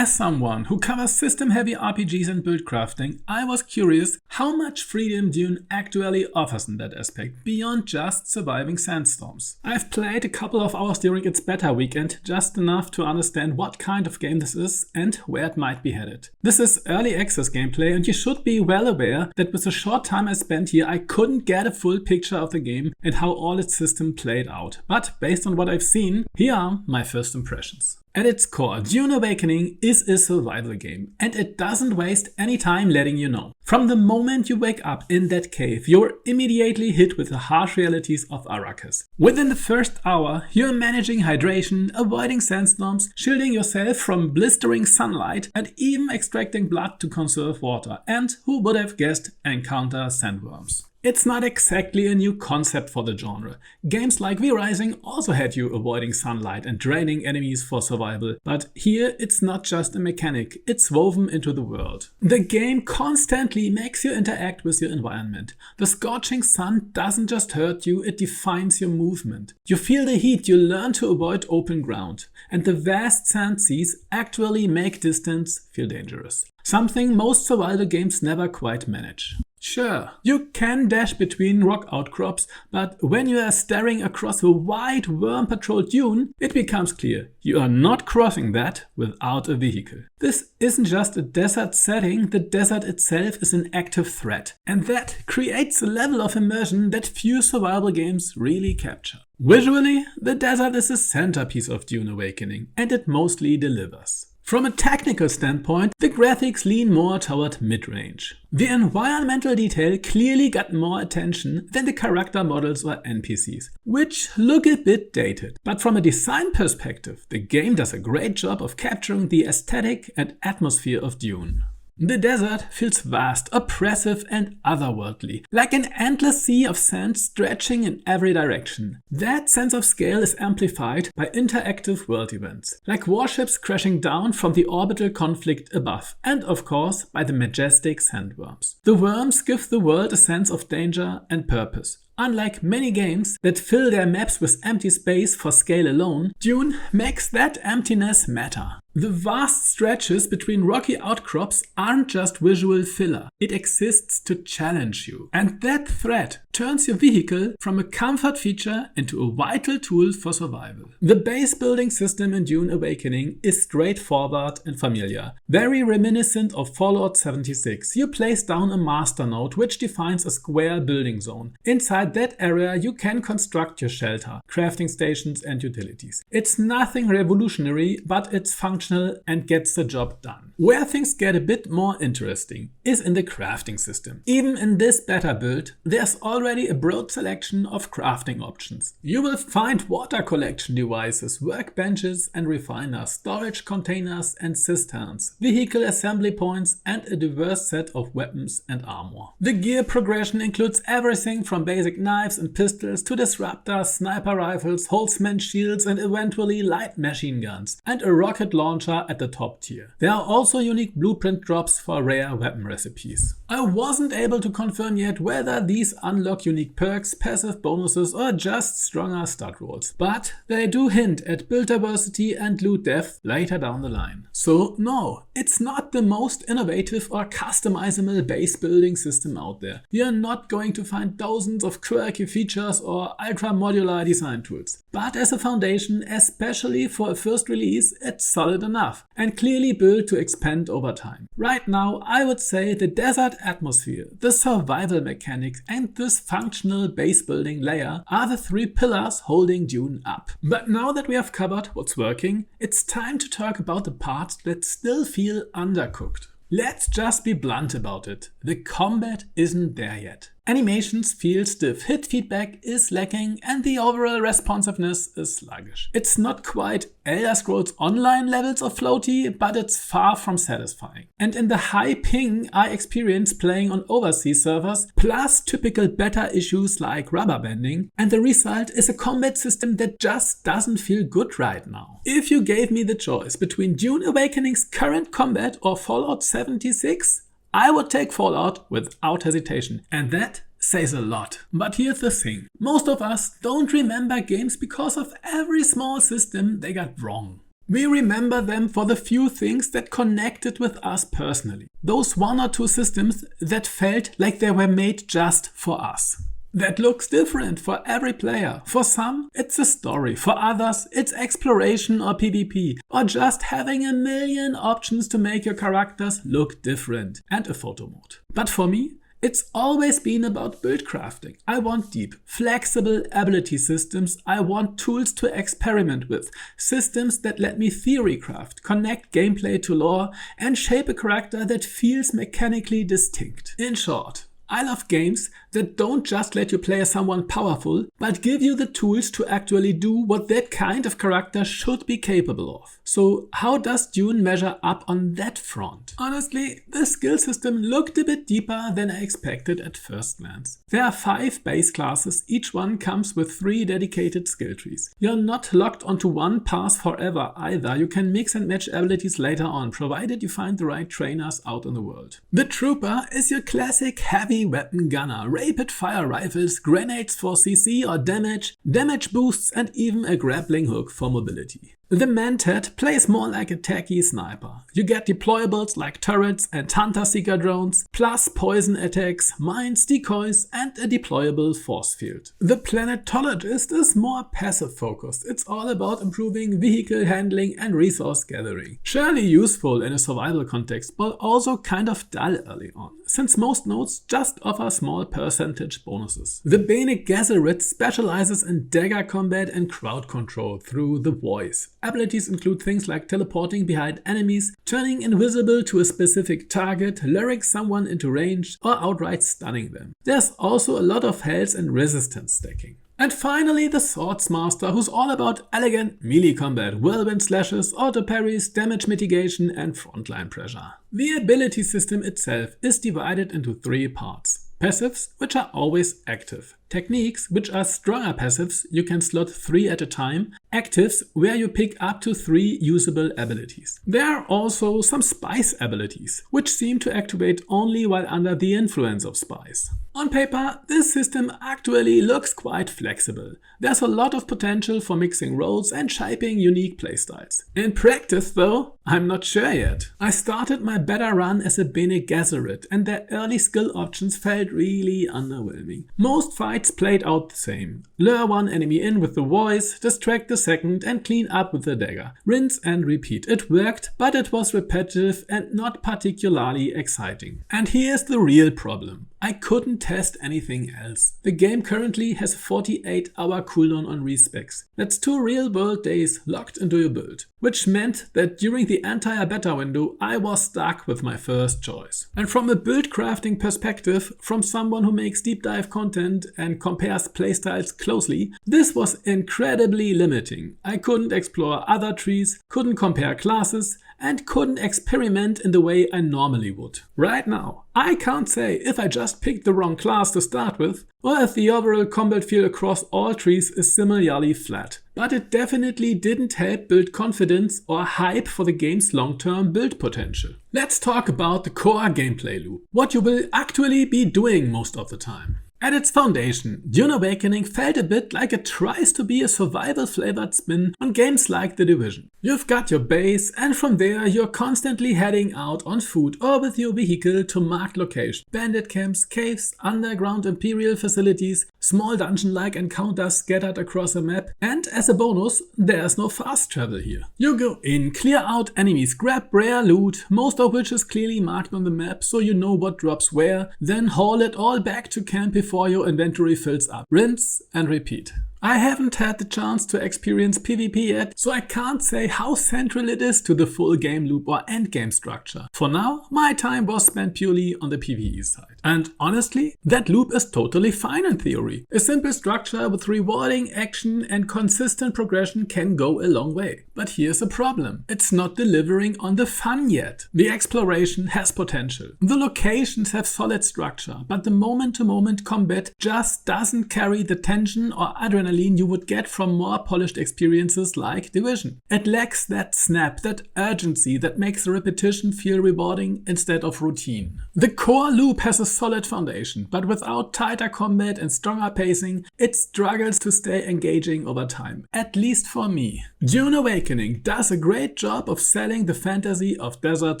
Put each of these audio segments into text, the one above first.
As someone who covers system-heavy RPGs and build crafting, I was curious how much freedom Dune actually offers in that aspect, beyond just surviving sandstorms. I've played a couple of hours during its beta weekend, just enough to understand what kind of game this is and where it might be headed. This is early access gameplay, and you should be well aware that with the short time I spent here, I couldn't get a full picture of the game and how all its system played out. But based on what I've seen, here are my first impressions. At its core, Dune Awakening is a survival game, and it doesn't waste any time letting you know. From the moment you wake up in that cave, you're immediately hit with the harsh realities of Arrakis. Within the first hour, you're managing hydration, avoiding sandstorms, shielding yourself from blistering sunlight, and even extracting blood to conserve water, and who would have guessed, encounter sandworms. It's not exactly a new concept for the genre. Games like V-Rising also had you avoiding sunlight and draining enemies for survival, but here it's not just a mechanic, it's woven into the world. The game constantly makes you interact with your environment. The scorching sun doesn't just hurt you, it defines your movement. You feel the heat, you learn to avoid open ground, and the vast sand seas actually make distance feel dangerous. Something most survival games never quite manage. Sure, you can dash between rock outcrops, but when you are staring across a wide worm-patrolled dune, it becomes clear you are not crossing that without a vehicle. This isn't just a desert setting, the desert itself is an active threat, and that creates a level of immersion that few survival games really capture. Visually, the desert is the centerpiece of Dune Awakening, and it mostly delivers. From a technical standpoint, the graphics lean more toward mid-range. The environmental detail clearly got more attention than the character models or NPCs, which look a bit dated. But from a design perspective, the game does a great job of capturing the aesthetic and atmosphere of Dune. The desert feels vast, oppressive and otherworldly, like an endless sea of sand stretching in every direction. That sense of scale is amplified by interactive world events, like warships crashing down from the orbital conflict above, and of course by the majestic sandworms. The worms give the world a sense of danger and purpose. Unlike many games that fill their maps with empty space for scale alone, Dune makes that emptiness matter. The vast stretches between rocky outcrops aren't just visual filler, it exists to challenge you. And that threat turns your vehicle from a comfort feature into a vital tool for survival. The base building system in Dune Awakening is straightforward and familiar, very reminiscent of Fallout 76. You place down a master node which defines a square building zone. Inside that area you can construct your shelter, crafting stations and utilities. It's nothing revolutionary, but it's functional and gets the job done. Where things get a bit more interesting is in the crafting system. Even in this beta build, there's already a broad selection of crafting options. You will find water collection devices, workbenches and refiners, storage containers and cisterns, vehicle assembly points and a diverse set of weapons and armor. The gear progression includes everything from basic knives and pistols to disruptors, sniper rifles, holzman shields and eventually light machine guns, and a rocket launcher at the top tier. There are also unique blueprint drops for rare weapon recipes. I wasn't able to confirm yet whether these unlock unique perks, passive bonuses or just stronger stat rolls, but they do hint at build diversity and loot depth later down the line. So no, it's not the most innovative or customizable base building system out there. You're not going to find dozens of quirky features or ultra modular design tools. But as a foundation, especially for a first release, it's solid enough and clearly built to expand over time. Right now, I would say the desert atmosphere, the survival mechanics and this functional base building layer are the three pillars holding Dune up. But now that we have covered what's working, it's time to talk about the parts that still feel undercooked. Let's just be blunt about it. The combat isn't there yet. Animations feel stiff, hit feedback is lacking and the overall responsiveness is sluggish. It's not quite Elder Scrolls Online levels of floaty, but it's far from satisfying. And in the high ping I experience playing on overseas servers, plus typical beta issues like rubber banding, and the result is a combat system that just doesn't feel good right now. If you gave me the choice between Dune Awakening's current combat or Fallout 76, I would take Fallout without hesitation, and that says a lot. But here's the thing, most of us don't remember games because of every small system they got wrong. We remember them for the few things that connected with us personally. Those 1 or 2 systems that felt like they were made just for us. That looks different for every player. For some, it's a story. For others, it's exploration or PvP, or just having a million options to make your characters look different, and a photo mode. But for me, it's always been about build crafting. I want deep, flexible ability systems. I want tools to experiment with, systems that let me theory craft, connect gameplay to lore, and shape a character that feels mechanically distinct. In short, I love games that don't just let you play as someone powerful, but give you the tools to actually do what that kind of character should be capable of. So how does Dune measure up on that front? Honestly, the skill system looked a bit deeper than I expected at first glance. There are 5 base classes, each one comes with 3 dedicated skill trees. You're not locked onto one path forever either, you can mix and match abilities later on, provided you find the right trainers out in the world. The Trooper is your classic heavy weapon gunner, rapid fire rifles, grenades for CC or damage boosts, and even a grappling hook for mobility. The Mentat plays more like a techie sniper. You get deployables like turrets and hunter-seeker drones, plus poison attacks, mines, decoys, and a deployable force field. The Planetologist is more passive focused. It's all about improving vehicle handling and resource gathering. Surely useful in a survival context, but also kind of dull early on, since most nodes just offer small percentage bonuses. The Bene Gesserit specializes in dagger combat and crowd control through the voice. Abilities include things like teleporting behind enemies, turning invisible to a specific target, luring someone into range, or outright stunning them. There's also a lot of health and resistance stacking. And finally, the Swordsmaster, who's all about elegant melee combat, whirlwind slashes, auto parries, damage mitigation, and frontline pressure. The ability system itself is divided into 3 parts. Passives, which are always active. Techniques, which are stronger passives, you can slot 3 at a time. Actives, where you pick up to 3 usable abilities. There are also some spice abilities, which seem to activate only while under the influence of spice. On paper, this system actually looks quite flexible. There's a lot of potential for mixing roles and shaping unique playstyles. In practice though, I'm not sure yet. I started my beta run as a Bene Gesserit and their early skill options felt really underwhelming. Most fights played out the same. Lure one enemy in with the voice, distract the second and clean up with the dagger. Rinse and repeat. It worked, but it was repetitive and not particularly exciting. And here's the real problem. I couldn't test anything else. The game currently has a 48-hour cooldown on respecs. That's 2 real-world days locked into your build, which meant that during the entire beta window I was stuck with my first choice. And from a build crafting perspective, from someone who makes deep dive content and compares playstyles closely, this was incredibly limiting. I couldn't explore other trees, couldn't compare classes, and couldn't experiment in the way I normally would. Right now, I can't say if I just picked the wrong class to start with, or if the overall combat feel across all trees is similarly flat. But it definitely didn't help build confidence or hype for the game's long-term build potential. Let's talk about the core gameplay loop, what you will actually be doing most of the time. At its foundation, Dune Awakening felt a bit like it tries to be a survival-flavored spin on games like The Division. You've got your base, and from there you're constantly heading out on foot or with your vehicle to marked locations. Bandit camps, caves, underground Imperial facilities, small dungeon-like encounters scattered across a map, and as a bonus, there's no fast travel here. You go in, clear out enemies, grab rare loot, most of which is clearly marked on the map so you know what drops where, then haul it all back to camp before your inventory fills up. Rinse and repeat. I haven't had the chance to experience PvP yet, so I can't say how central it is to the full game loop or endgame structure. For now, my time was spent purely on the PvE side. And honestly, that loop is totally fine in theory. A simple structure with rewarding action and consistent progression can go a long way. But here's a problem. It's not delivering on the fun yet. The exploration has potential. The locations have solid structure, but the moment-to-moment combat just doesn't carry the tension or adrenaline adrenaline you would get from more polished experiences like Division. It lacks that snap, that urgency that makes repetition feel rewarding instead of routine. The core loop has a solid foundation, but without tighter combat and stronger pacing, it struggles to stay engaging over time, at least for me. Dune Awakening does a great job of selling the fantasy of desert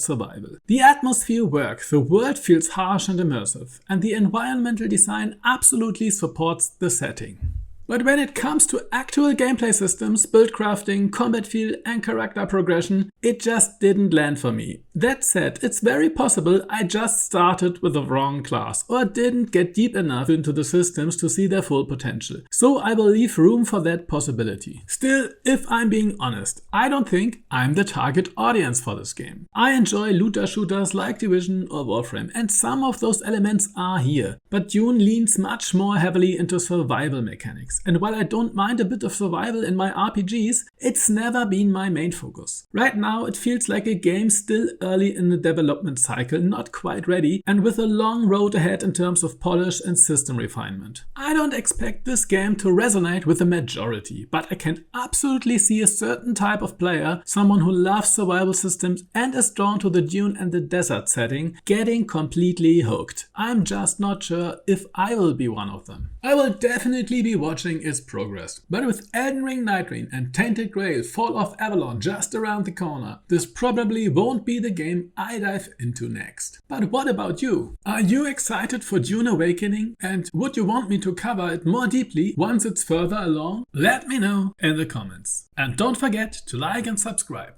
survival. The atmosphere works, the world feels harsh and immersive, and the environmental design absolutely supports the setting. But when it comes to actual gameplay systems, build crafting, combat feel and character progression, it just didn't land for me. That said, it's very possible I just started with the wrong class or didn't get deep enough into the systems to see their full potential. So I will leave room for that possibility. Still, if I'm being honest, I don't think I'm the target audience for this game. I enjoy looter shooters like Division or Warframe, and some of those elements are here. But Dune leans much more heavily into survival mechanics. And while I don't mind a bit of survival in my RPGs, it's never been my main focus. Right now it feels like a game still early in the development cycle, not quite ready, and with a long road ahead in terms of polish and system refinement. I don't expect this game to resonate with the majority, but I can absolutely see a certain type of player, someone who loves survival systems and is drawn to the dune and the desert setting, getting completely hooked. I'm just not sure if I will be one of them. I will definitely be watching its progress, but with Elden Ring Nightreign and Tainted Grail Fall of Avalon just around the corner, this probably won't be the game I dive into next. But what about you? Are you excited for Dune Awakening, and would you want me to cover it more deeply once it's further along? Let me know in the comments. And don't forget to like and subscribe.